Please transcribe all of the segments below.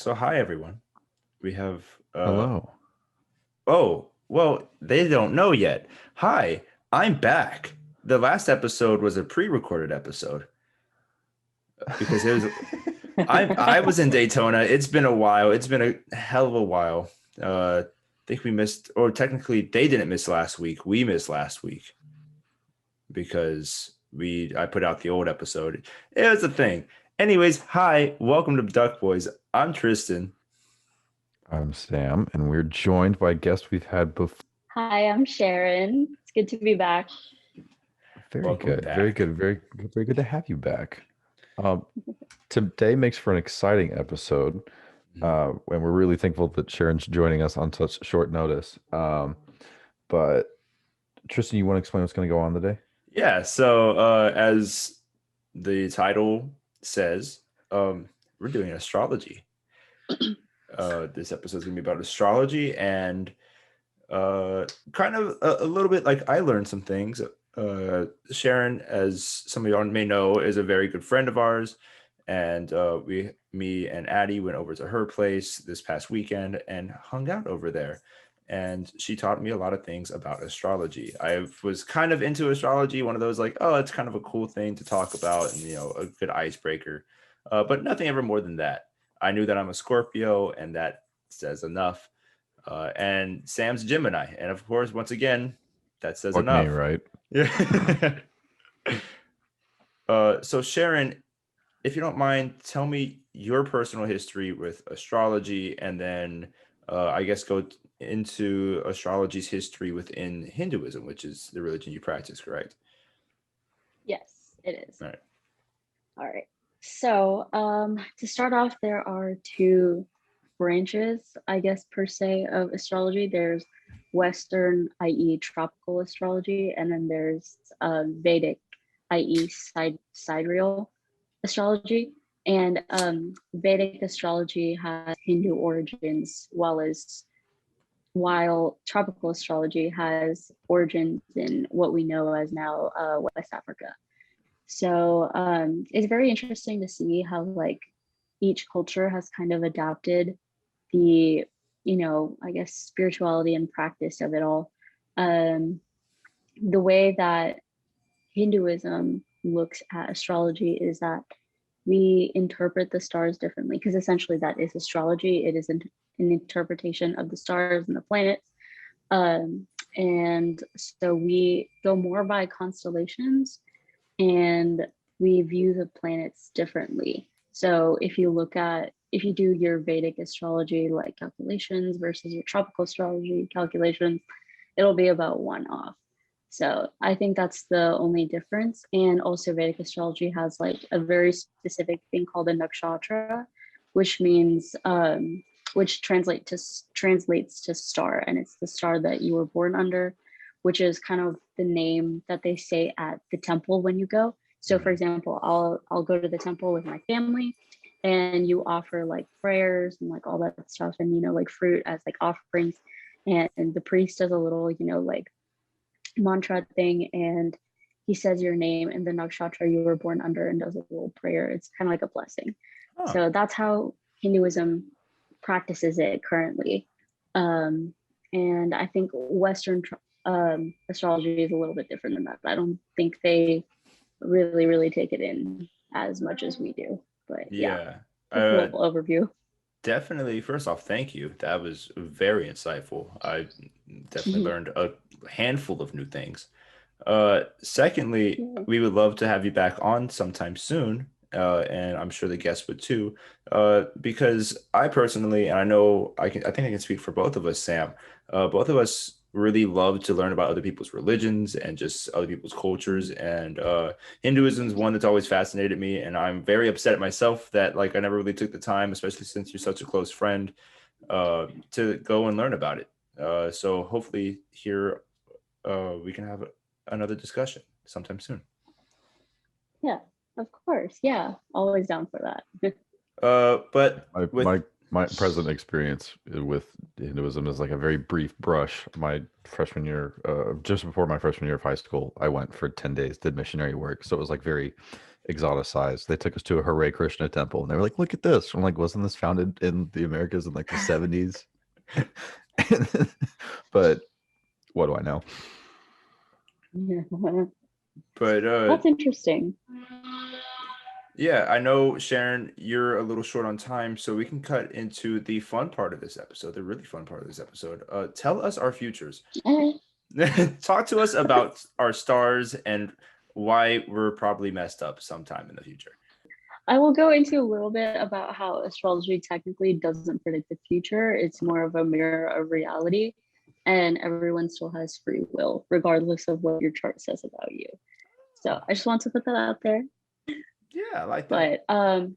So hi everyone. We have Hello. oh, well, they don't know yet. Hi, I'm back. The last episode was a pre-recorded episode because it was I was in Daytona. It's been a while. It's been a hell of a while. I think we missed, or technically they didn't miss last week. We missed last week because I put out the old episode. It was a thing. Anyways, hi, welcome to Duck Boys. I'm Tristan. I'm Sam, and we're joined by guests we've had before. Hi, I'm Sharon. It's good to be back. Very Welcome good, very back. good, very good to have you back. Um, Today makes for an exciting episode, and we're really thankful that Sharon's joining us on such short notice. But Tristan, you want to explain what's going to go on today? Yeah, so as the title says, we're doing astrology. This episode is going to be about astrology and kind of a little bit like I learned some things. Sharon, as some of y'all may know, is a very good friend of ours. And me and Addie went over to her place this past weekend and hung out over there. And she taught me a lot of things about astrology. I was kind of into astrology, one of those like, oh, it's kind of a cool thing to talk about and, a good icebreaker. But nothing ever more than that. I knew that I'm a Scorpio, and that says enough. And Sam's Gemini. And of course, once again, that says Fuck me, enough. right? Yeah. So Sharon, if you don't mind, tell me your personal history with astrology, and then I guess go into astrology's history within Hinduism, which is the religion you practice, correct? Yes, it is. All right. All right. So, to start off, there are two branches, I guess, per se, of astrology. There's Western, i.e., tropical astrology, and then there's Vedic, i.e., sidereal astrology. And Vedic astrology has Hindu origins, while tropical astrology has origins in what we know as now West Africa. So it's very interesting to see how like each culture has kind of adapted the, I guess spirituality and practice of it all. Um, the way that Hinduism looks at astrology is that we interpret the stars differently because essentially that is astrology. It is an interpretation of the stars and the planets. Um, and so we go more by constellations and we view the planets differently. So if you do your Vedic astrology like calculations versus your tropical astrology calculations, it'll be about one off. So I think that's the only difference. And also Vedic astrology has like a very specific thing called a nakshatra, which means which translates to star, and it's the star that you were born under, which is kind of the name that they say at the temple when you go. So for example, I'll go to the temple with my family and you offer like prayers and like all that stuff and like fruit as like offerings, and the priest does a little like mantra thing, and he says your name and the nakshatra you were born under and does a little prayer. It's kind of like a blessing. Oh, So that's how Hinduism practices it currently. And I think Western astrology is a little bit different than that. I don't think they really take it in as much as we do. But yeah, yeah. just a little overview. Definitely. First off, thank you. That was very insightful. I definitely learned a handful of new things. Secondly, we would love to have you back on sometime soon, and I'm sure the guests would too, because I personally, and I know I think I can speak for both of us, Sam. Both of us really love to learn about other people's religions and just other people's cultures. And Hinduism is one that's always fascinated me, and I'm very upset at myself that like I never really took the time, especially since you're such a close friend, to go and learn about it. So hopefully here we can have another discussion sometime soon. Yeah, of course. Yeah, always down for that. But My with my my present experience with Hinduism is like a very brief brush. My freshman year, just before my freshman year of high school, I went for 10 days, did missionary work. So it was like very exoticized. They took us to a Hare Krishna temple, and they were like, "Look at this." I'm like, "Wasn't this founded in the Americas in like the 70s?" But what do I know? But That's interesting. yeah, I know, Sharon, you're a little short on time, so we can cut into the fun part of this episode, the really fun part of this episode. Tell us our futures. Talk to us about our stars and why we're probably messed up sometime in the future. I will go into a little bit about how astrology technically doesn't predict the future. It's more of a mirror of reality, and everyone still has free will, regardless of what your chart says about you. So I just want to put that out there. Yeah, I like that. But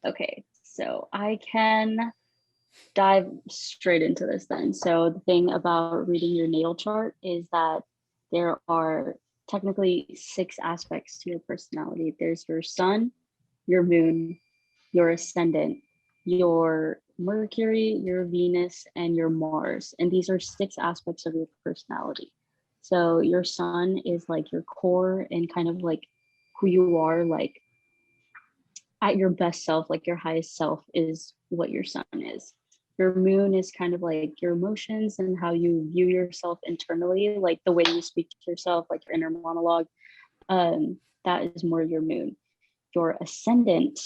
okay, so I can dive straight into this then. So the thing about reading your natal chart is that there are technically 6 aspects to your personality. There's your sun, your moon, your ascendant, your Mercury, your Venus, and your Mars. And these are 6 aspects of your personality. So your sun is like your core and kind of like who you are, like at your best self, like your highest self is what your sun is. Your moon is kind of like your emotions and how you view yourself internally, like the way you speak to yourself, like your inner monologue. That is more your moon. Your ascendant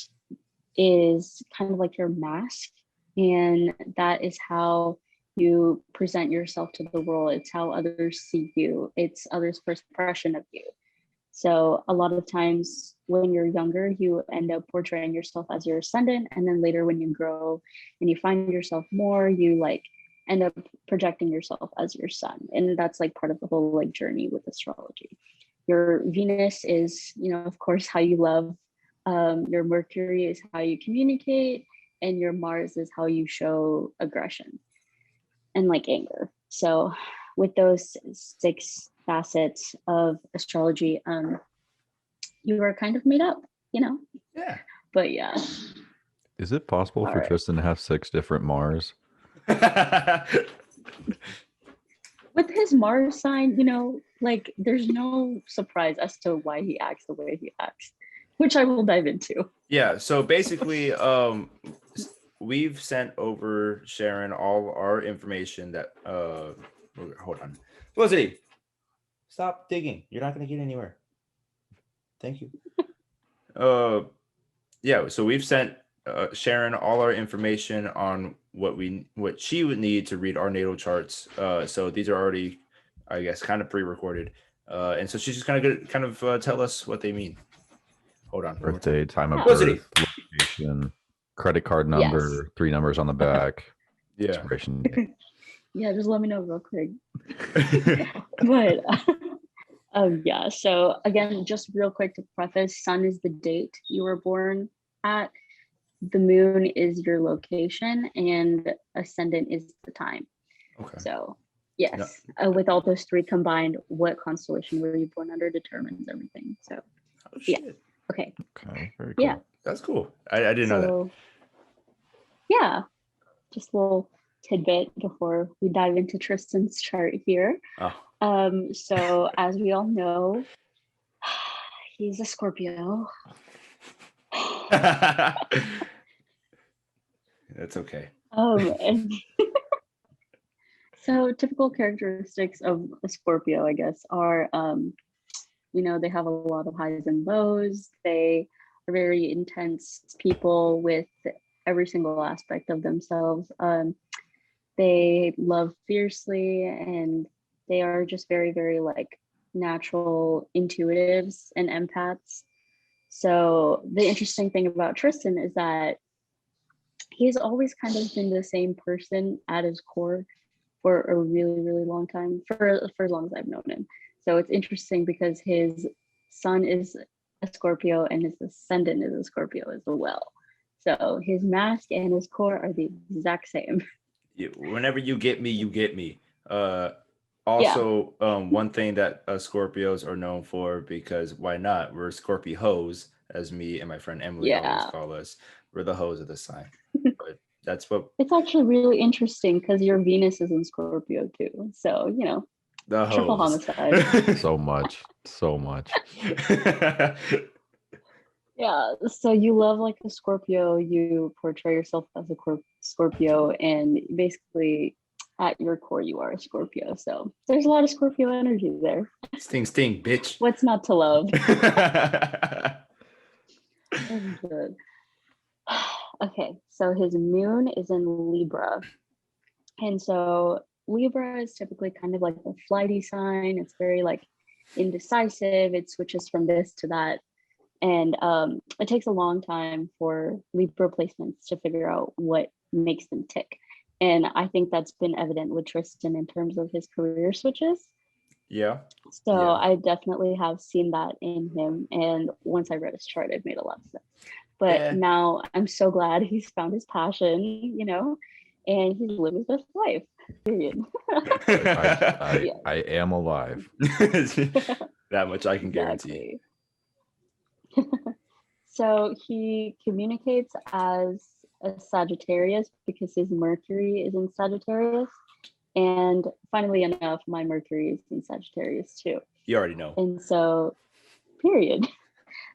is kind of like your mask, and that is how you present yourself to the world. It's how others see you. It's others' first impression of you. So a lot of times when you're younger, you end up portraying yourself as your ascendant, and then later when you grow and you find yourself more, you like end up projecting yourself as your sun. And that's like part of the whole like journey with astrology. Your Venus is, you know, of course, how you love. Your Mercury is how you communicate, and your Mars is how you show aggression and like anger. So with those 6 facets of astrology, you are kind of made up, you know? Yeah. But yeah. Is it possible All for right. Tristan to have 6 different Mars? With his Mars sign, you know, like there's no surprise as to why he acts the way he acts, which I will dive into. Yeah, so basically, we've sent over Sharon all our information that hold on. Felicity, stop digging. You're not gonna get anywhere. Thank you. Yeah, so we've sent Sharon all our information on what she would need to read our natal charts. So these are already, I guess, kind of pre-recorded. And so she's just gonna tell us what they mean. Hold on. Birthday, time of Felicity. birth, location, credit card number, Yes. 3 numbers on the back, Yeah. expiration date. Yeah, just let me know real quick. But yeah, so again, just real quick to preface, sun is the date you were born at, the moon is your location, and ascendant is the time. Okay. So yes, with all those 3 combined, what constellation were you born under determines everything. So yeah. Okay. Okay, very cool. Yeah, that's cool. I didn't know that. Yeah, just a little tidbit before we dive into Tristan's chart here. So as we all know, he's a Scorpio. That's okay. And so typical characteristics of a Scorpio, I guess, are you know, they have a lot of highs and lows. They are very intense people with every single aspect of themselves. They love fiercely, and they are just very, very like natural intuitives and empaths. So the interesting thing about Tristan is that he's always kind of been the same person at his core for a really, really long time, for as long as I've known him. So it's interesting because his sun is a Scorpio and his ascendant is a Scorpio as well. So his mask and his core are the exact same. Whenever you get me, you get me. Also, one thing that Scorpios are known for, because why not? We're Scorpio hoes, as me and my friend Emily always call us. We're the hoes of the sign. But that's what. It's actually really interesting because your Venus is in Scorpio too. So, you know, the triple hoes. homicide. So much. Yeah, so you love like a Scorpio, you portray yourself as a Scorpio, and basically at your core, you are a Scorpio. So there's a lot of Scorpio energy there. Sting, sting, bitch. What's not to love? That's good. Okay, so his moon is in Libra. And so Libra is typically kind of like a flighty sign. It's very like indecisive. It switches from this to that. And it takes a long time for Libra placements to figure out what makes them tick. And I think that's been evident with Tristan in terms of his career switches. Yeah. So Yeah. I definitely have seen that in him. And once I read his chart, it made a lot of sense. But now I'm so glad he's found his passion, you know, and he's living his best life. Period. I am alive. That much I can guarantee. So he communicates as a Sagittarius because his Mercury is in Sagittarius. And funnily enough, my Mercury is in Sagittarius too. You already know. And so, period.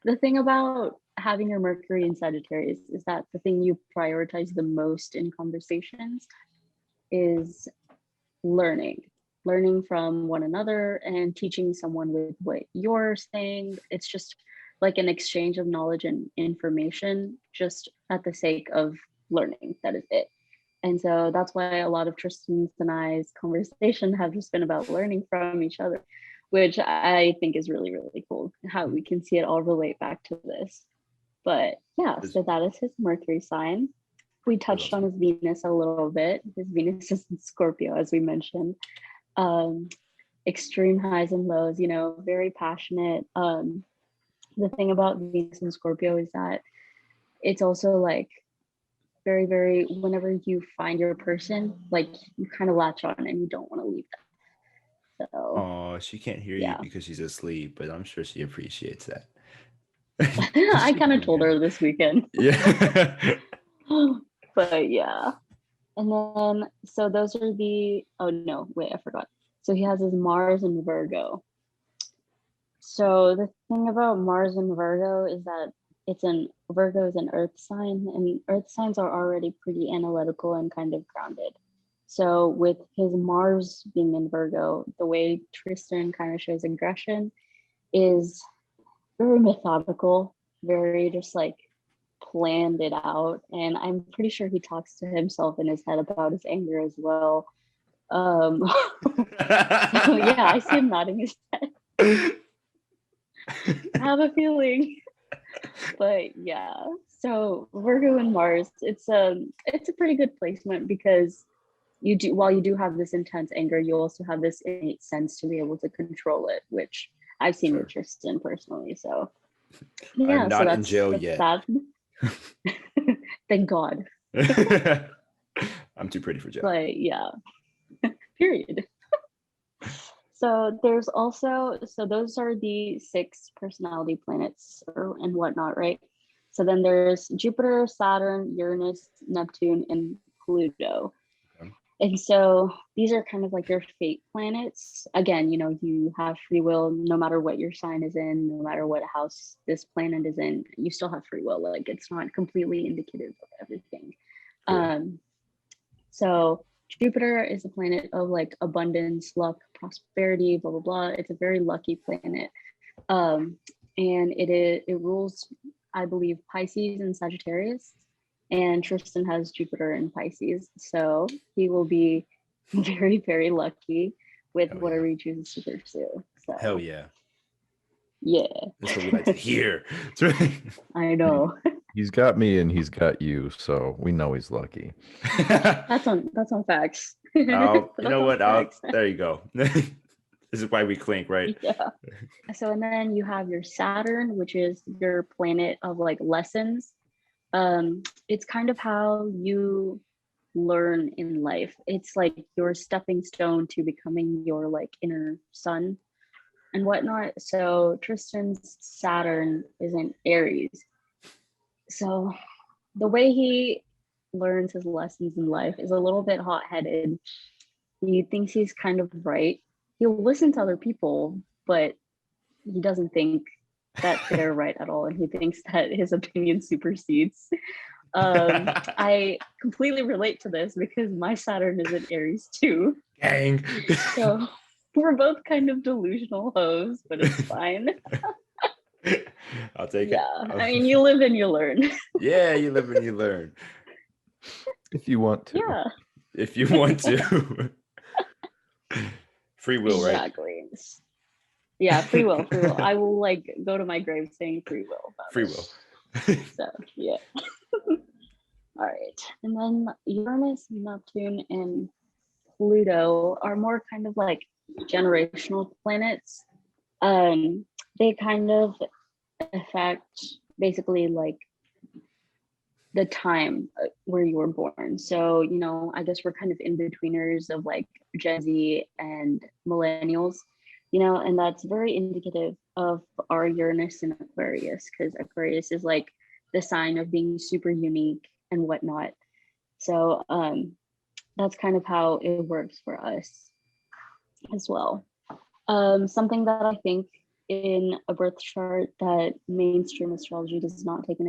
The thing about having your Mercury in Sagittarius is that the thing you prioritize the most in conversations is learning from one another and teaching someone with what you're saying. It's just like an exchange of knowledge and information just at the sake of learning. That is it. And so that's why a lot of Tristan's and I's conversation have just been about learning from each other, which I think is really, really cool, how we can see it all relate back to this. But yeah, so that is his Mercury sign. We touched on his Venus a little bit. His Venus is in Scorpio, as we mentioned. Extreme highs and lows, you know, very passionate. The thing about Venus and Scorpio is that it's also like very, very, whenever you find your person, like you kind of latch on and you don't want to leave them. So, oh, she can't hear you because she's asleep, but I'm sure she appreciates that. I kind of told her this weekend. Yeah. But yeah. And then, so those are the, oh no, wait, I forgot. So he has his Mars in Virgo. So the thing about Mars in Virgo is that Virgo is an earth sign, and earth signs are already pretty analytical and kind of grounded. So with his Mars being in Virgo, the way Tristan kind of shows aggression is very methodical, very just like planned it out. And I'm pretty sure he talks to himself in his head about his anger as well. So yeah, I see him nodding his head. I have a feeling. But yeah, so Virgo and Mars, it's a pretty good placement because while you do have this intense anger, you also have this innate sense to be able to control it, which I've seen with Tristan personally. So yeah, I'm not in jail yet. That. Thank God. I'm too pretty for jail. But yeah, period. So there's also, so those are the 6 personality planets and whatnot, right? So then there's Jupiter, Saturn, Uranus, Neptune, and Pluto. Okay. And so these are kind of like your fate planets. Again, you know, you have free will no matter what your sign is in, no matter what house this planet is in, you still have free will. Like it's not completely indicative of everything. Cool. So Jupiter is a planet of like abundance, luck, prosperity, blah, blah, blah. It's a very lucky planet. And it rules, I believe, Pisces and Sagittarius. And Tristan has Jupiter in Pisces. So he will be very, very lucky with whatever he chooses to pursue. So. Hell yeah. Yeah. That's what we like to hear. I know. He's got me and he's got you, so we know he's lucky. That's on facts. You know what? There you go. This is why we clink, right? Yeah. So and then you have your Saturn, which is your planet of like lessons. It's kind of how you learn in life. It's like your stepping stone to becoming your like inner sun and whatnot. So Tristan's Saturn is in Aries. So the way he learns his lessons in life is a little bit hot-headed. He thinks he's kind of right. He'll listen to other people, but he doesn't think that they're right at all, and he thinks that his opinion supersedes. I completely relate to this because my Saturn is in Aries too. Gang. So we're both kind of delusional hoes, but it's fine. I'll take Yeah, it. I mean, you live and you learn. Yeah, you live and you learn. If you want to. Yeah, If you want to. Free will, right? exactly. Yeah, free will, free will. I will like go to my grave saying free will. Free will. So yeah. All right, and then Uranus, Neptune, and Pluto are more kind of like generational planets. They kind of affect basically like the time where you were born. So, you know, I guess we're kind of in betweeners of like Gen Z and millennials, you know, and that's very indicative of our Uranus in Aquarius, because Aquarius is like the sign of being super unique and whatnot. So that's kind of how it works for us as well. Something that I think in a birth chart that mainstream astrology does not take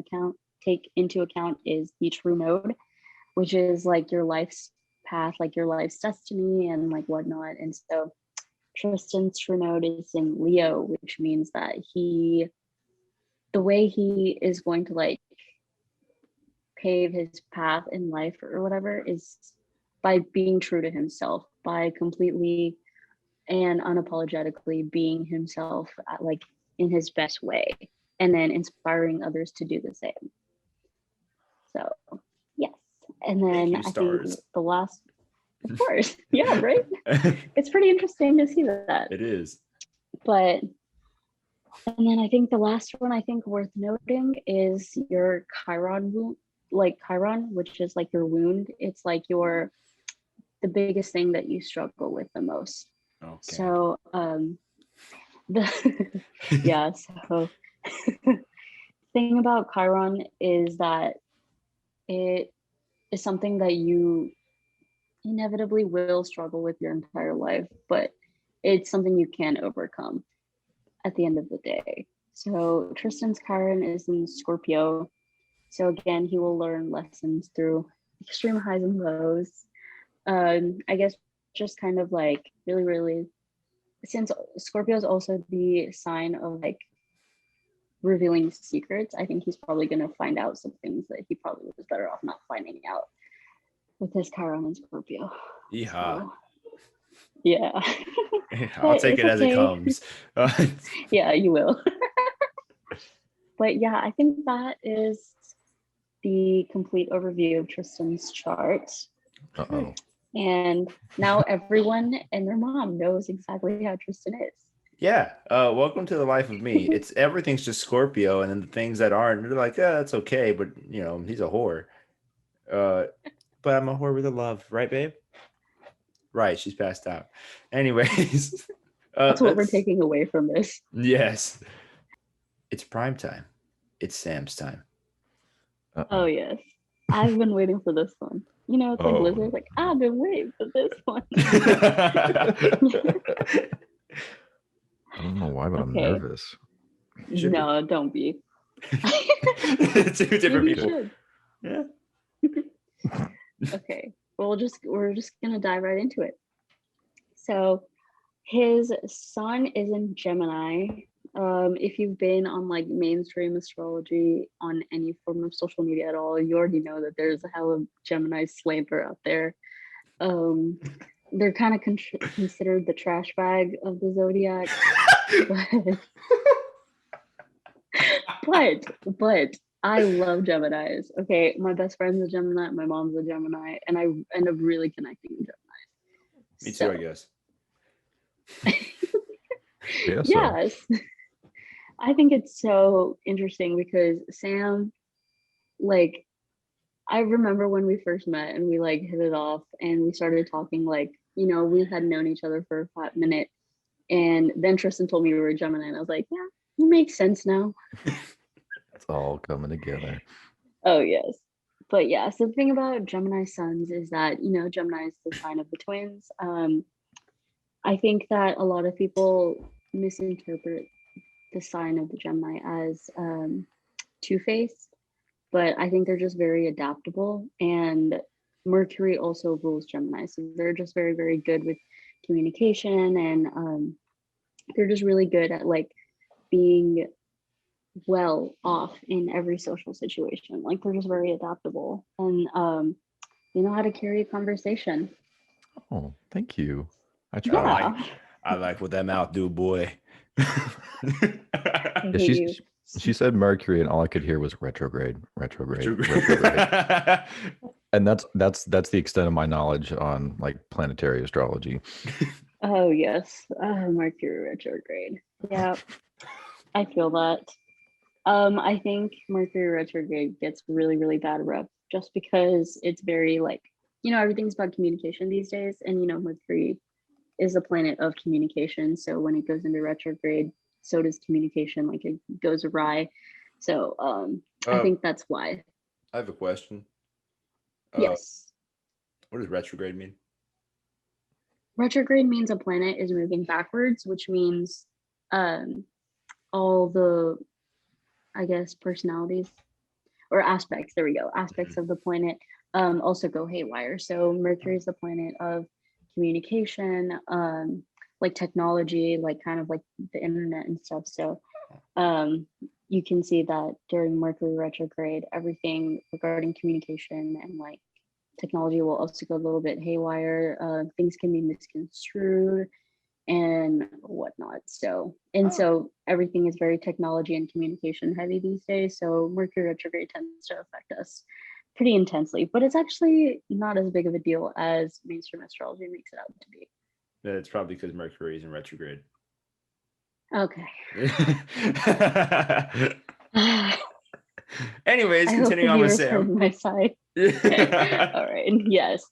into account is the true node, which is like your life's path, like your life's destiny and like whatnot. And so Tristan's true node is in Leo, which means that the way he is going to like pave his path in life or whatever is by being true to himself, by completely and unapologetically being himself like in his best way, and then inspiring others to do the same. So yes, and then You, I stars. think the last, of course, yeah, right. It's pretty interesting to see that. It is. But and then I think the last one I think worth noting is your Chiron wound, like Chiron, which is like your wound. It's like the biggest thing that you struggle with the most. Okay. So yeah, so thing about Chiron is that it is something that you inevitably will struggle with your entire life, but it's something you can overcome at the end of the day. So Tristan's Chiron is in Scorpio. So again, he will learn lessons through extreme highs and lows. I guess just kind of like really, really, since Scorpio is also the sign of like revealing secrets, I think he's probably going to find out some things that he probably was better off not finding out with his Chiron and Scorpio. Yeehaw. So, yeah. I'll take it as it comes. Yeah, you will. But yeah, I think that is the complete overview of Tristan's chart. Uh-oh. And now everyone and their mom knows exactly how Tristan is. Yeah. Welcome to the life of me. It's everything's just Scorpio, and then the things that aren't, they're like, yeah, that's okay, but you know, he's a whore. But I'm a whore with a love, right, babe? Right, she's passed out. Anyways. That's what we're taking away from this. Yes. It's prime time. It's Sam's time. Oh yes. I've been waiting for this one. You know, it's like Blizzard, like, I've been waiting for this one. I don't know why, but I'm nervous. No, don't be. Two different people. Yeah. Okay. Well, we're just gonna dive right into it. So his sun is in Gemini. If you've been on like mainstream astrology on any form of social media at all, you already know that there's a hell of Gemini slander out there. They're kind of considered the trash bag of the zodiac, but I love Geminis. Okay, my best friend's a Gemini, my mom's a Gemini, and I end up really connecting with Geminis. Me too, I guess. Yes. I think it's so interesting because Sam, like, I remember when we first met and we like hit it off and we started talking, like, you know, we had known each other for a hot minute. And then Tristan told me we were a Gemini, and I was like, yeah, it makes sense now. It's all coming together. Oh, yes. But yeah, so the thing about Gemini suns is that, you know, Gemini is the sign of the twins. I think that a lot of people misinterpret the sign of the Gemini as two-faced, but I think they're just very adaptable. And Mercury also rules Gemini, so they're just very, very good with communication, and they're just really good at like being well off in every social situation. Like they're just very adaptable, and they know how to carry a conversation. Oh, thank you. I I try. Yeah. I like what that mouth do, boy. I Yeah, hate you. she said Mercury, and all I could hear was retrograde, retrograde, retrograde. And that's the extent of my knowledge on like planetary astrology. Oh yes, Mercury retrograde. Yeah, I feel that. I think Mercury retrograde gets really, really bad rep just because it's very like, everything's about communication these days, and Mercury is a planet of communication. So when it goes into retrograde, so does communication. Like it goes awry. So I think that's why. I have a question. Yes. What does retrograde mean? Retrograde means a planet is moving backwards, which means all the, I guess, personalities or aspects, there we go, aspects of the planet also go haywire. So Mercury is the planet of communication, like technology, like kind of like the internet and stuff. So you can see that during Mercury retrograde, everything regarding communication and like technology will also go a little bit haywire. Things can be misconstrued and whatnot. So everything is very technology and communication heavy these days. So Mercury retrograde tends to affect us pretty intensely, but it's actually not as big of a deal as mainstream astrology makes it out to be. Yeah, it's probably because Mercury is in retrograde. Okay. Anyways, I hope continuing the on with viewers heard Sam. my side. All right. Yes.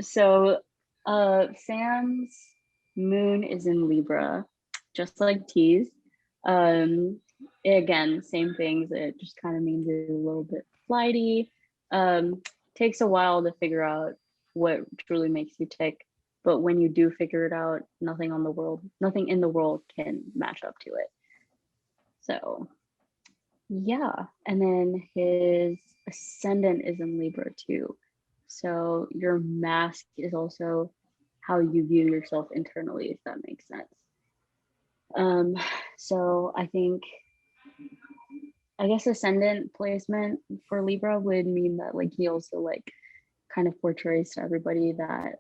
So Sam's moon is in Libra, just like T's. Again, same things. It just kind of means it's a little bit flighty. Takes a while to figure out what truly makes you tick, but when you do figure it out, nothing in the world can match up to it. So yeah, and then his ascendant is in Libra too. So your mask is also how you view yourself internally, if that makes sense. So I guess ascendant placement for Libra would mean that like he also like kind of portrays to everybody that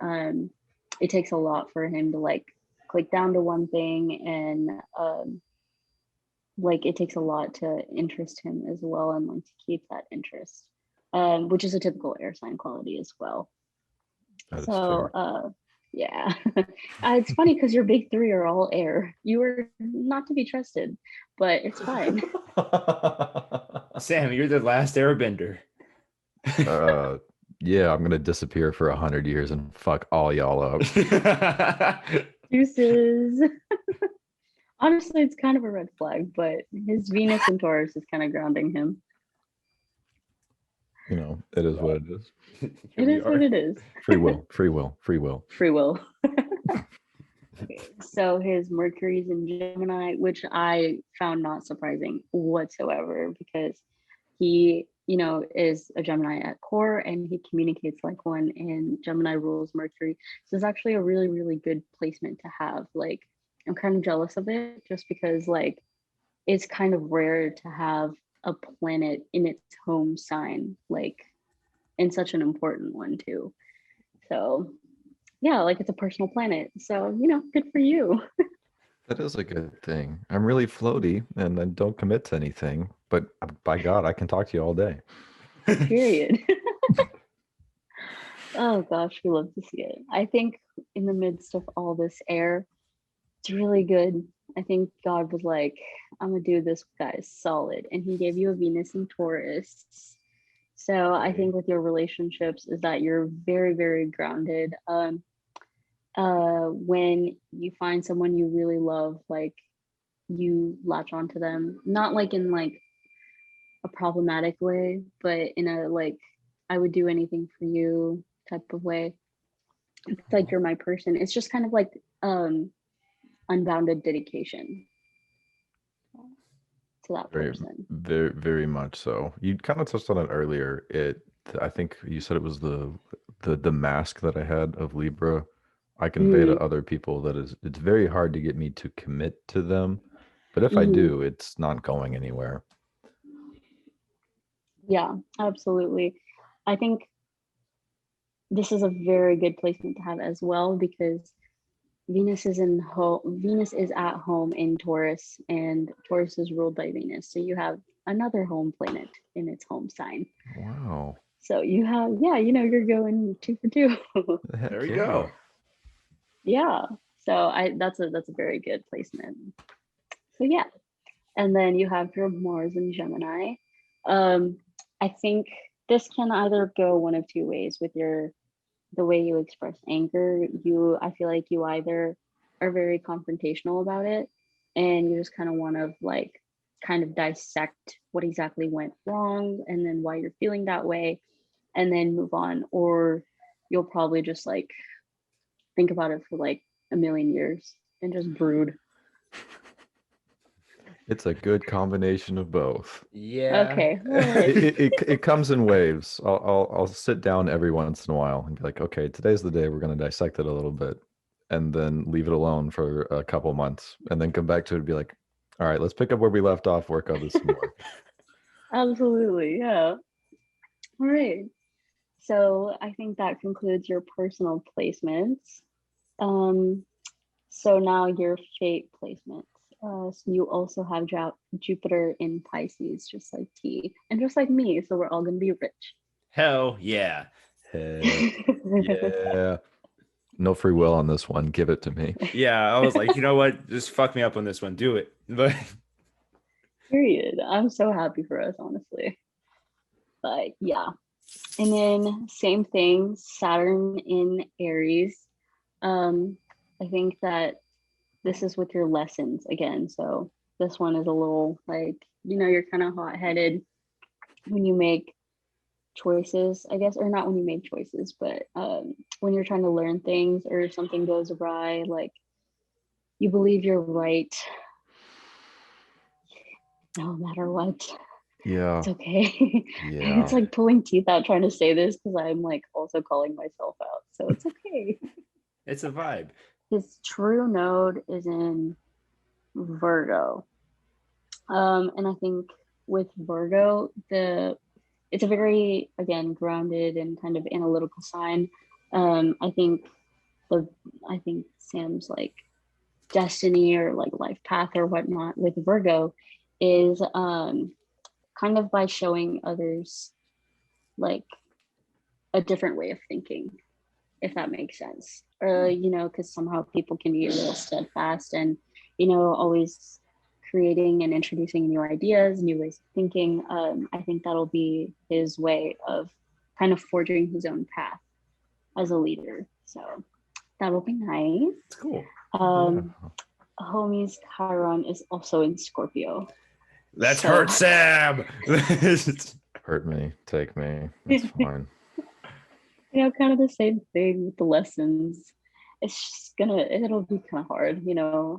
it takes a lot for him to like click down to one thing, and like it takes a lot to interest him as well, and like to keep that interest, which is a typical air sign quality as well. So yeah. It's funny because your big three are all air. You are not to be trusted, but it's fine. Sam, you're the last airbender. Yeah, I'm gonna disappear for 100 years and fuck all y'all up. Deuces. Honestly, it's kind of a red flag, but his Venus in Taurus is kind of grounding him. You know, it is what it is. It is what it is. Free will, free will, free will. Free will. Okay, so his Mercury's in Gemini, which I found not surprising whatsoever because he, is a Gemini at core and he communicates like one, and Gemini rules Mercury. So it's actually a really, really good placement to have. Like, I'm kind of jealous of it just because like it's kind of rare to have a planet in its home sign, like, and such an important one too. So yeah, like it's a personal planet. So, good for you. That is a good thing. I'm really floaty and I don't commit to anything, but by God, I can talk to you all day. Period. Oh gosh, we love to see it. I think in the midst of all this air, it's really good. I think God was like, I'm gonna do this guy solid. And he gave you a Venus in Taurus. So I think with your relationships is that you're very, very grounded. When you find someone you really love, like you latch onto them, not like in like a problematic way, but in a like I would do anything for you type of way. It's like you're my person. It's just kind of like unbounded dedication. to that Very, person. very, very much so. You kind of touched on it earlier. I think you said it was the mask that I had of Libra. I convey to Mm, other people that it's very hard to get me to commit to them, but if I mhm. do, it's not going anywhere. Yeah, absolutely. I think this is a very good placement to have as well because Venus is at home in Taurus, and Taurus is ruled by Venus. So you have another home planet in its home sign. Wow. So you have, yeah, you're going 2 for 2. There Heck we yeah. go. Yeah. So that's a very good placement. So yeah. And then you have your Mars in Gemini. Um, I think this can either go one of two ways with the way you express anger. I feel like you either are very confrontational about it and you just kind of want to like kind of dissect what exactly went wrong and then why you're feeling that way and then move on, or you'll probably just like think about it for like a million years and just brood. It's a good combination of both. Yeah. Okay, all right. It comes in waves. I'll sit down every once in a while and be like, okay, today's the day we're going to dissect it a little bit, and then leave it alone for a couple months, and then come back to it and be like, all right, let's pick up where we left off, work on this some more. Absolutely, yeah. All right. So I think that concludes your personal placements. Um, so now your fate placements. So you also have Jupiter in Pisces, just like T, and just like me. So we're all gonna be rich. Hell yeah. Hell yeah. No free will on this one. Give it to me. Yeah, I was like, you know what? Just fuck me up on this one. Do it. But Period. I'm so happy for us, honestly. But yeah. And then same thing, Saturn in Aries. I think that this is with your lessons again. So this one is a little like, you're kind of hot-headed when you make choices, I guess, or not when you make choices, but when you're trying to learn things or something goes awry, like you believe you're right no matter what. Yeah. It's okay. Yeah. It's like pulling teeth out trying to say this because I'm like also calling myself out. So it's okay. it's a vibe. His true node is in Virgo. And I think with Virgo, it's a very, again, grounded and kind of analytical sign. I think the I think Sam's like destiny or like life path or whatnot with Virgo is kind of by showing others like a different way of thinking, if that makes sense. Or, because somehow people can be a little steadfast and, always creating and introducing new ideas, new ways of thinking. I think that'll be his way of kind of forging his own path as a leader. So that'll be nice. It's cool. Homie's Chiron is also in Scorpio. That's So- hurt, Sam. Hurt me. Take me. It's fine. Kind of the same thing with the lessons. It's just it'll be kind of hard,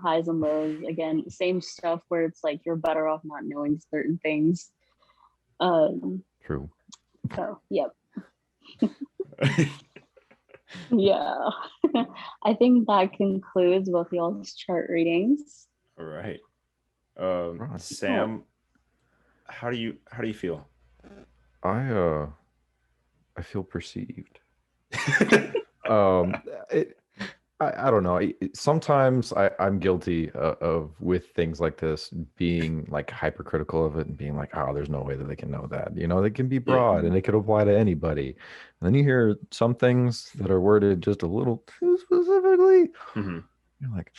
highs and lows. Again, same stuff where it's like you're better off not knowing certain things. True. So, yep. Yeah. I think that concludes both y'all's chart readings. All right. Right. Sam, how do you feel? I feel perceived. I don't know. Sometimes I'm guilty of with things like this being like hypercritical of it and being like, oh, there's no way that they can know that. They can be broad and it could apply to anybody. And then you hear some things that are worded just a little too specifically. Mm-hmm. You're like,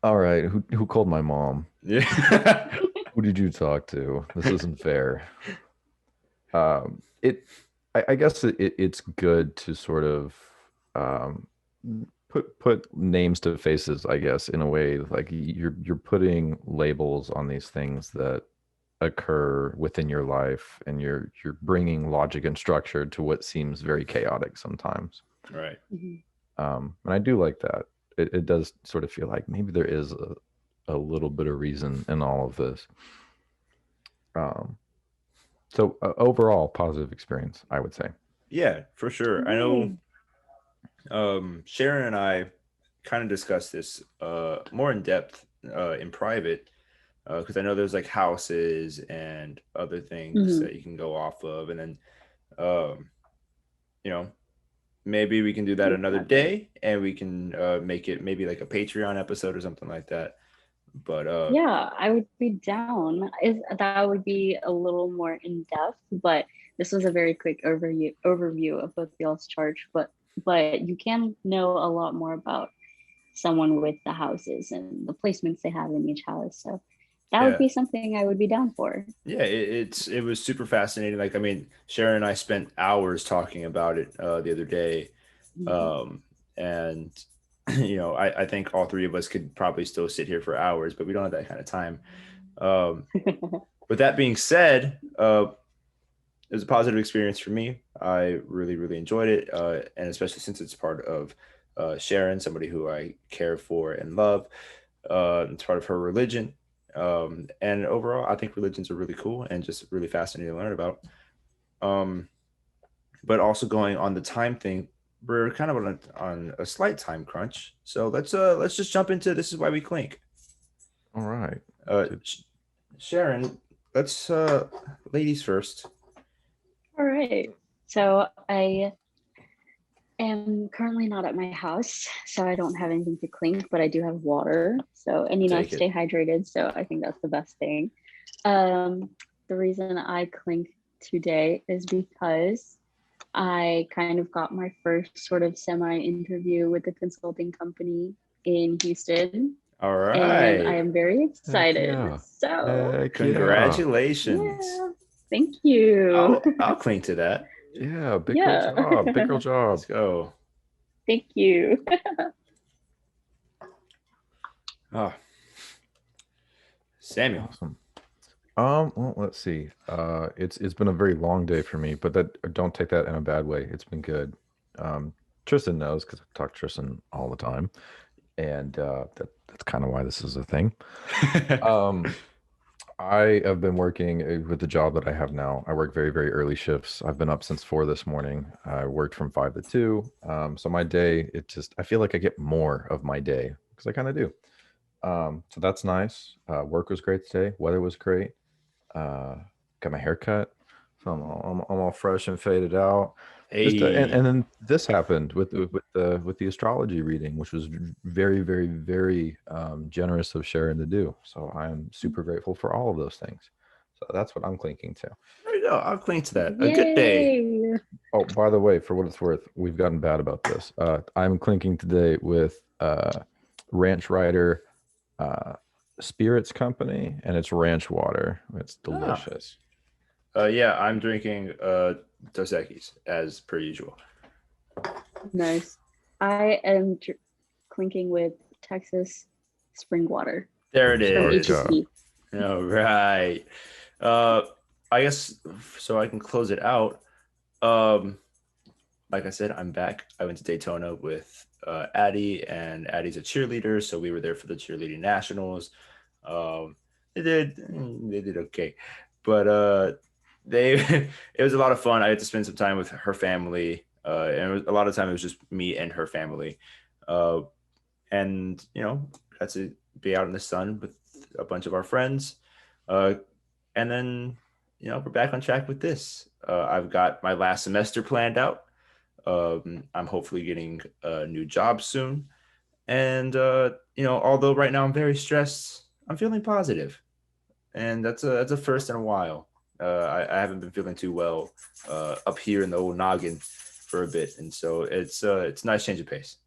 all right, who called my mom? Yeah. Who did you talk to? This isn't fair. I guess it's good to sort of put names to faces, I guess, in a way. Like you're putting labels on these things that occur within your life, and you're bringing logic and structure to what seems very chaotic sometimes. Right. Mhm. And I do like that. It does sort of feel like maybe there is a little bit of reason in all of this. So overall, positive experience, I would say. Yeah, for sure. I know Sharon and I kind of discussed this more in depth in private, because I know there's like houses and other things Mhm. that you can go off of, and then um, you know, maybe we can do that another Exactly. day, and we can make it maybe like a Patreon episode or something like that. But Yeah, I would be down. Is that would be a little more in depth, but this was a very quick overview of both y'all's charge. But you can know a lot more about someone with the houses and the placements they have in each house. So that would yeah, be something I would be down for. yeah, it was super fascinating. Like, I mean, Sharon and I spent hours talking about it the other day, and I think all three of us could probably still sit here for hours, but we don't have that kind of time. Um, with that being said, it was a positive experience for me. I really, really enjoyed it, and especially since it's part of Sharon, somebody who I care for and love. It's part of her religion, and overall, I think religions are really cool and just really fascinating to learn about. Um, but also going on the time thing, we're kind of on a slight time crunch, so let's just jump into this is why we clink. All right. Uh, Sharon, let's ladies first. All right. So I am currently not at my house, so I don't have anything to clink, but I do have water. So, and Take it. stay hydrated. So I think that's the best thing. Um, the reason I clink today is because I kind of got my first sort of semi interview with the consulting company in Houston, All and I right. am very Heck excited. yeah. So, Heck yeah. Congratulations. yeah, thank you. I'll cling to that. Yeah. Big girl Yeah, job. Big girl job. Let's go. thank you. Oh, Samuel. Awesome. Well, let's see. It's been a very long day for me, but that don't take that in a bad way. It's been good. Um, Tristan knows because I talk to Tristan all the time, and that's kind of why this is a thing. Um, I have been working with the job that I have now. I work very, very early shifts. I've been up since 4 this morning. I worked from 5 to 2. So my day, I feel like I get more of my day because I kind of do. So that's nice. Work was great today. Weather was great. Uh, got my hair cut. So I'm all fresh and faded out. Just Hey. and then this happened with the astrology reading, which was very, very, very generous of Sharon to do. So I'm super grateful for all of those things. So that's what I'm clinking to. There you go. I'll cling to that. A good day. Yay! Oh, by the way, for what it's worth, we've gotten bad about this. I'm clinking today with Ranch Rider Spirits Company, and it's ranch water. It's Ah. delicious. Yeah, I'm drinking Dos Equis as per usual. Nice. I am clinking with Texas spring water There it from Start is. job. HEP. All right. Uh, I guess so I can close it out. Um, like I said, I'm back. I went to Daytona with Addie, and Addie's a cheerleader, so we were there for the cheerleading nationals. Um, they did okay, but they it was a lot of fun. I had to spend some time with her family, and a lot of time it was just me and her family, uh, and got to be out in the sun with a bunch of our friends, and then we're back on track with this. I've got my last semester planned out. I'm hopefully getting a new job soon. And although right now I'm very stressed, I'm feeling positive, and that's a first in a while. I haven't been feeling too well up here in the old noggin for a bit, and so it's a nice change of pace.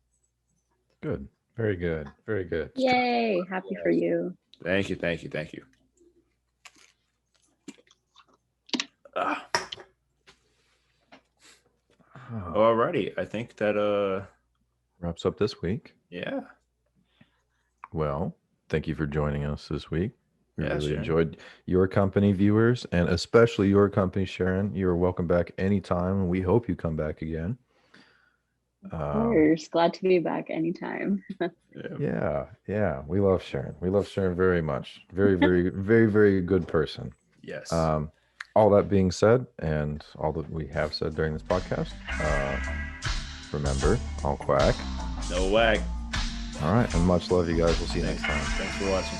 Good. Very good. Very good. Yay! Happy for you. Thank you, thank you, thank you. Ah, alrighty, I think that Wraps up this week. yeah, Well, thank you for joining us this week. We yeah, really sure. enjoyed your company, viewers, and especially your company, Sharon. You are welcome back anytime, and we hope you come back again. Of course. Glad to be back anytime. Yeah. We love Sharon. We love Sharon very much. Very, very, very, very good person. Yes. All that being said, and all that we have said during this podcast, remember, I'll quack. No whack. All right, and much love, you guys. We'll see you next time. Thanks for watching.